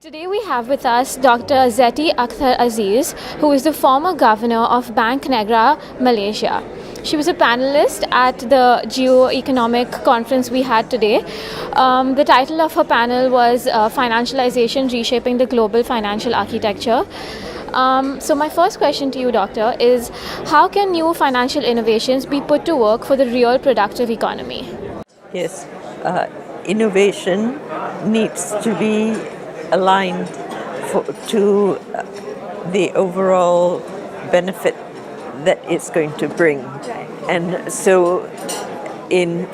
Today we have with us Dr. Zeti Akhar Aziz, who is the former governor of Bank Negra, Malaysia. She was a panelist at the geo-economic conference we had today. The title of her panel was Financialization Reshaping the Global Financial Architecture. So my first question to you, Doctor, is how can new financial innovations be put to work for the real productive economy? Yes, innovation needs to be aligned to the overall benefit that it's going to bring. And so,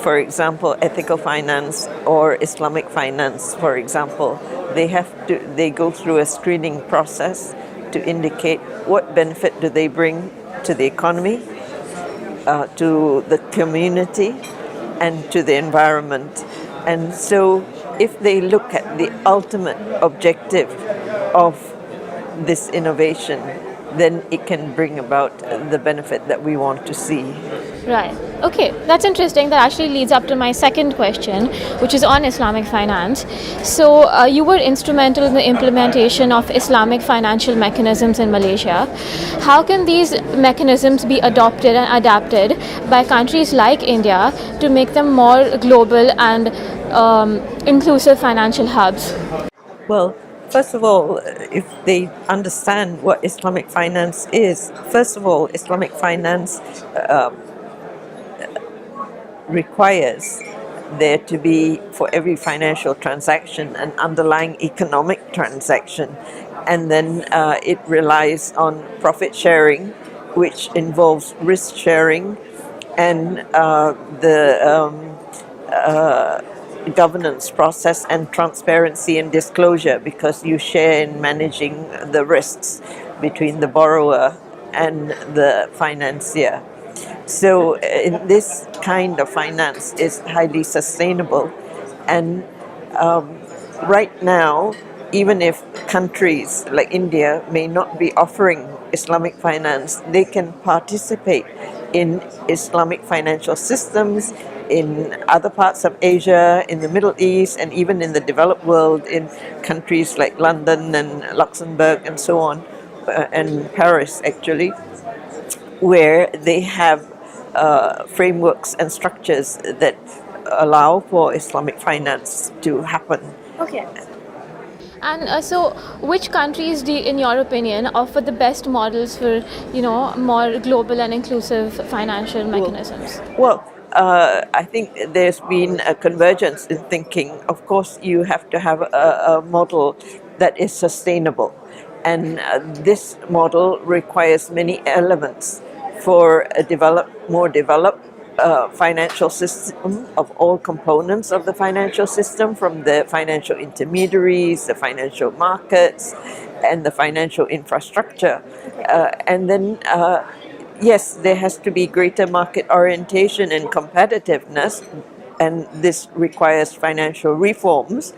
for example, ethical finance or Islamic finance, for example, they go through a screening process to indicate what benefit do they bring to the economy, to the community, and to the environment. And so if they look at the ultimate objective of this innovation, then it can bring about the benefit that we want to see. Right. Okay, that's interesting. That actually leads up to my second question, which is on Islamic finance. So, you were instrumental in the implementation of Islamic financial mechanisms in Malaysia. How can these mechanisms be adopted and adapted by countries like India to make them more global and inclusive financial hubs? Well, first of all, if they understand what Islamic finance is, first of all, Islamic finance requires there to be, for every financial transaction, an underlying economic transaction. And then it relies on profit sharing, which involves risk sharing and the governance process and transparency and disclosure, because you share in managing the risks between the borrower and the financier. So this kind of finance is highly sustainable, and right now, even if countries like India may not be offering Islamic finance, they can participate in Islamic financial systems in other parts of Asia, in the Middle East, and even in the developed world, in countries like London and Luxembourg and so on, and Paris actually, where they have frameworks and structures that allow for Islamic finance to happen. Okay. And so, which countries, in your opinion, offer the best models for, more global and inclusive financial mechanisms? Well, I think there's been a convergence in thinking. Of course, you have to have a model that is sustainable. And this model requires many elements for a more developed financial system of all components of the financial system, from the financial intermediaries, the financial markets, and the financial infrastructure. And then yes, there has to be greater market orientation and competitiveness, and this requires financial reforms,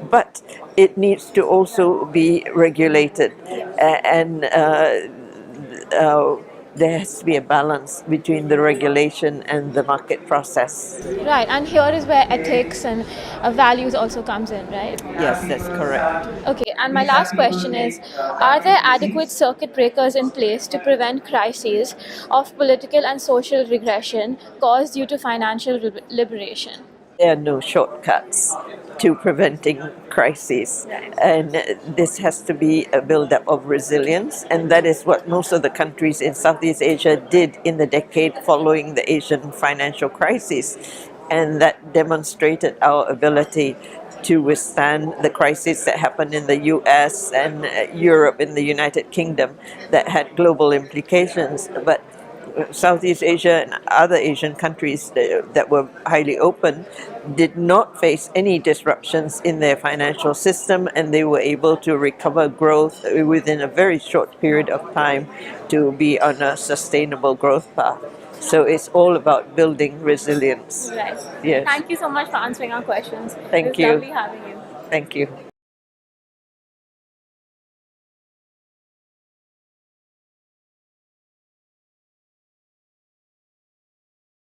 but it needs to also be regulated, and there has to be a balance between the regulation and the market process. Right, and here is where ethics and values also comes in, right? Yes, that's correct. Okay, and my last question is, are there adequate circuit breakers in place to prevent crises of political and social regression caused due to financial liberation? There are no shortcuts to preventing crises, and this has to be a build-up of resilience, and that is what most of the countries in Southeast Asia did in the decade following the Asian financial crisis, and that demonstrated our ability to withstand the crises that happened in the US and Europe, in the United Kingdom, that had global implications. But Southeast Asia and other Asian countries that were highly open did not face any disruptions in their financial system, and they were able to recover growth within a very short period of time to be on a sustainable growth path. So it's all about building resilience. Right. Yes. Thank you so much for answering our questions. Thank It was you. lovely having you. Thank you.